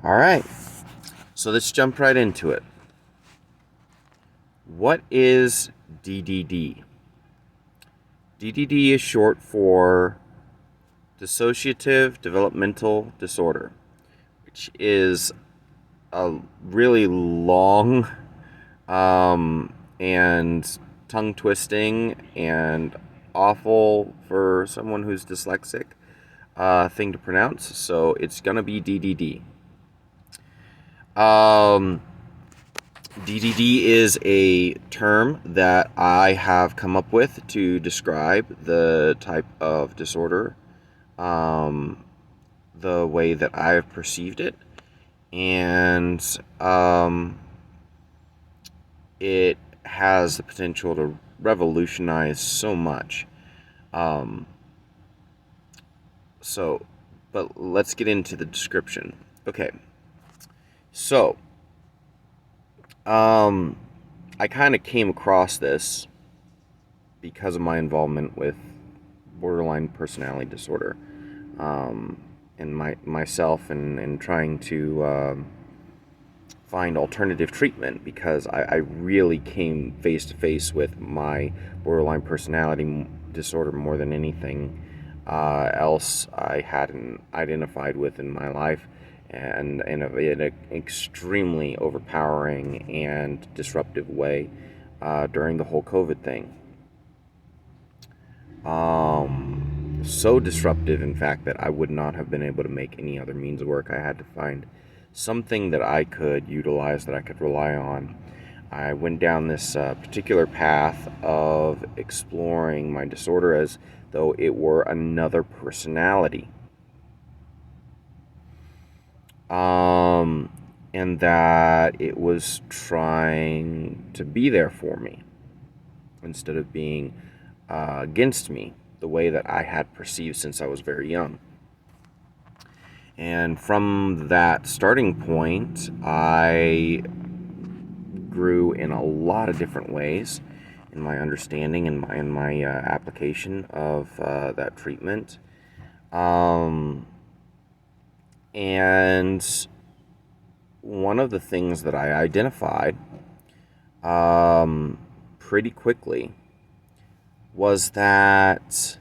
All right, so let's jump right into it. What is DDD? DDD is short for dissociative developmental disorder, which is a really long and tongue twisting and awful for someone who's dyslexic thing to pronounce. So it's gonna be DDD. Um, DDD is a term that I have come up with to describe the type of disorder, um, the way that I've perceived it, and it has the potential to revolutionize so much. Um, so, but let's get into the description. Okay, so um, I kind of came across this because of my involvement with borderline personality disorder, and myself and trying to find alternative treatment because I really came face to face with my borderline personality disorder more than anything else I hadn't identified with in my life, and in an extremely overpowering and disruptive way during the whole COVID thing. So disruptive, in fact, that I would not have been able to make any other means of work. I had to find something that I could utilize, that I could rely on. I went down this particular path of exploring my disorder as though it were another personality. And that it was trying to be there for me instead of being against me, the way that I had perceived since I was very young. And from that starting point, I grew in a lot of different ways in my understanding and my application of that treatment. And one of the things that I identified pretty quickly was that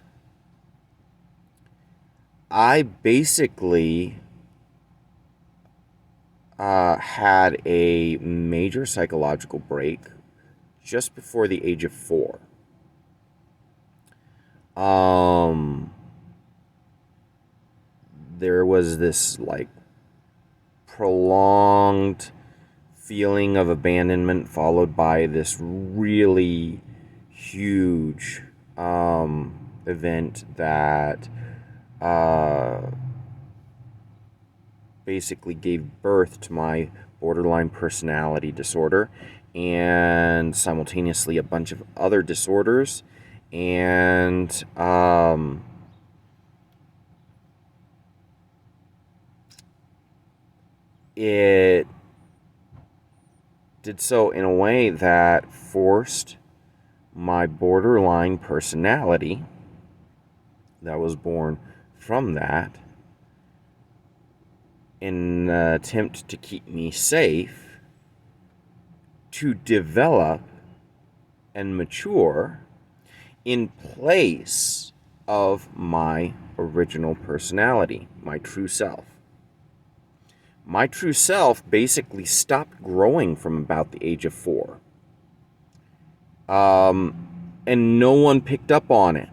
I basically had a major psychological break just before the age of 4. There was this like prolonged feeling of abandonment followed by this really huge event that basically gave birth to my borderline personality disorder and simultaneously a bunch of other disorders. And it did so in a way that forced my borderline personality that was born from that, in an attempt to keep me safe, to develop and mature in place of my original personality, my true self. My true self basically stopped growing from about the age of 4. And no one picked up on it.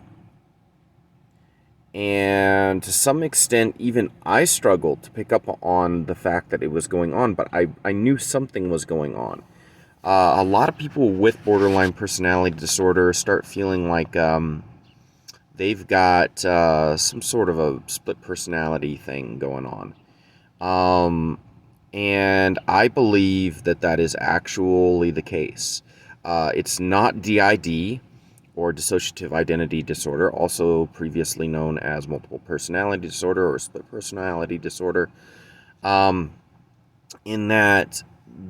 And to some extent, even I struggled to pick up on the fact that it was going on, but I knew something was going on. A lot of people with borderline personality disorder start feeling like they've got some sort of a split personality thing going on. And I believe that that is actually the case. It's not DID, or dissociative identity disorder, also previously known as multiple personality disorder or split personality disorder, in that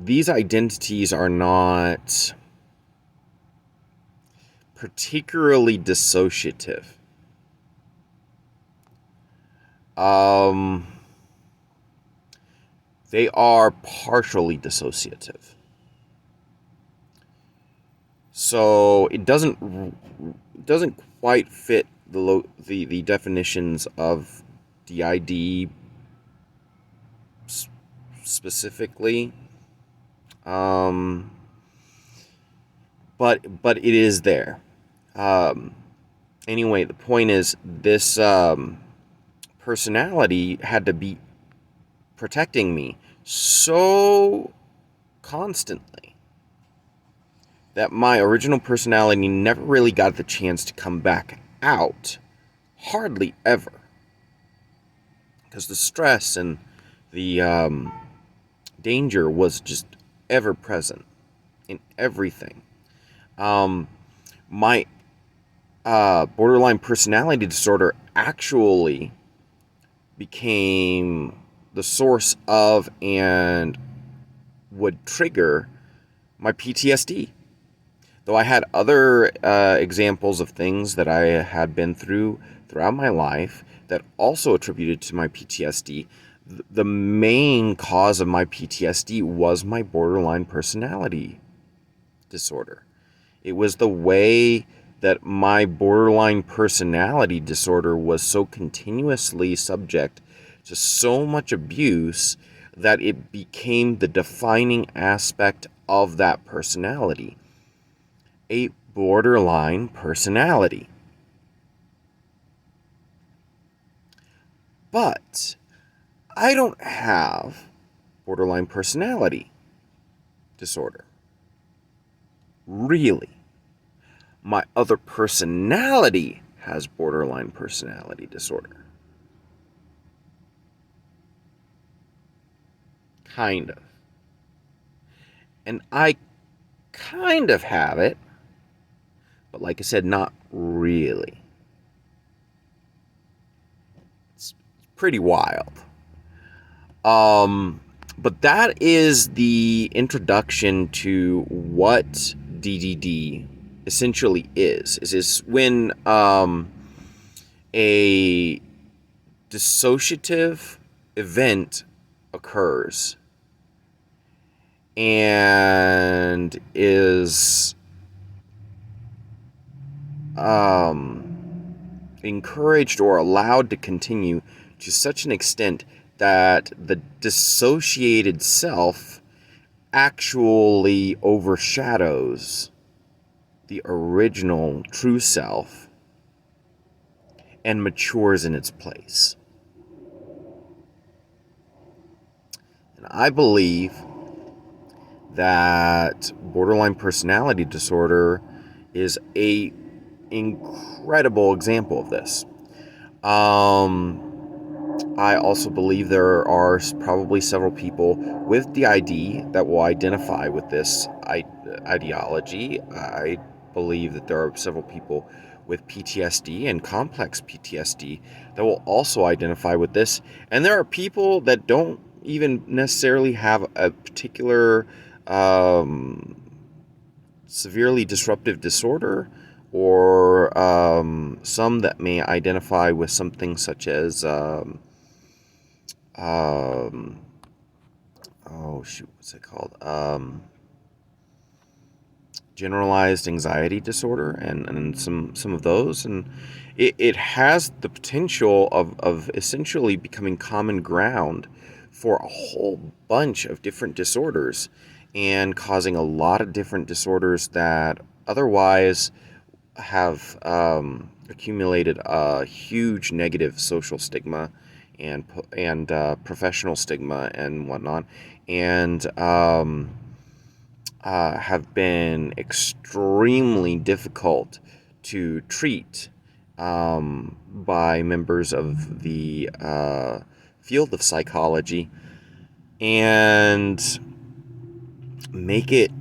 these identities are not particularly dissociative. They are partially dissociative. So it doesn't quite fit the definitions of DID specifically, um, but it is there. Um, anyway, the point is this personality had to be protecting me so constantly that my original personality never really got the chance to come back out. Hardly ever. Because the stress and the danger was just ever present in everything. My borderline personality disorder actually became the source of and would trigger my PTSD. Though I had other examples of things that I had been through throughout my life that also attributed to my PTSD, the main cause of my PTSD was my borderline personality disorder. It was the way that my borderline personality disorder was so continuously subject to so much abuse that it became the defining aspect of that personality. A borderline personality. But I don't have borderline personality disorder. Really. My other personality has borderline personality disorder. Kind of. And I kind of have it, but like I said, not really. It's pretty wild. But that is the introduction to what DDD essentially is. Is when a dissociative event occurs and is encouraged or allowed to continue to such an extent that the dissociated self actually overshadows the original true self and matures in its place. And I believe that borderline personality disorder is a incredible example of this. I also believe there are probably several people with DID that will identify with this ideology. I believe that there are several people with PTSD and complex PTSD that will also identify with this. And there are people that don't even necessarily have a particular severely disruptive disorder, or some that may identify with something such as what's it called? Generalized anxiety disorder, and some of those, and it has the potential of essentially becoming common ground for a whole bunch of different disorders, and causing a lot of different disorders that otherwise have accumulated a huge negative social stigma and professional stigma and whatnot, and have been extremely difficult to treat by members of the field of psychology, and make it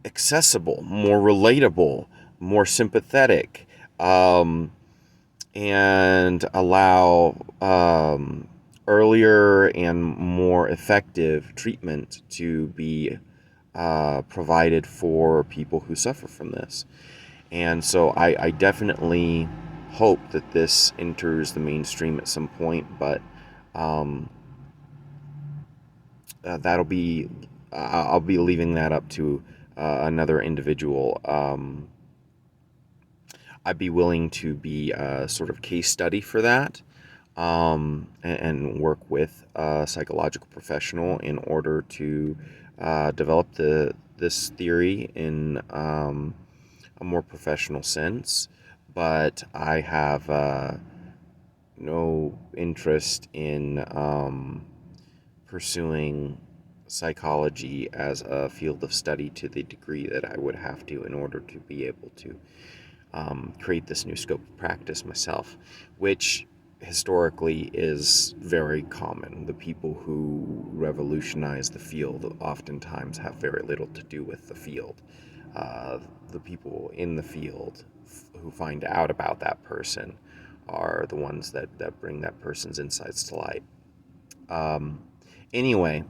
accessible, more relatable, more sympathetic, and allow earlier and more effective treatment to be provided for people who suffer from this. And so I definitely hope that this enters the mainstream at some point, but that'll be I'll be leaving that up to another individual. I'd be willing to be a sort of case study for that, and work with a psychological professional in order to develop this theory in a more professional sense. But I have no interest in pursuing psychology as a field of study to the degree that I would have to in order to be able to create this new scope of practice myself, which historically is very common. The people who revolutionize the field oftentimes have very little to do with the field. The people in the field who find out about that person are the ones that bring that person's insights to light. Um, anyway,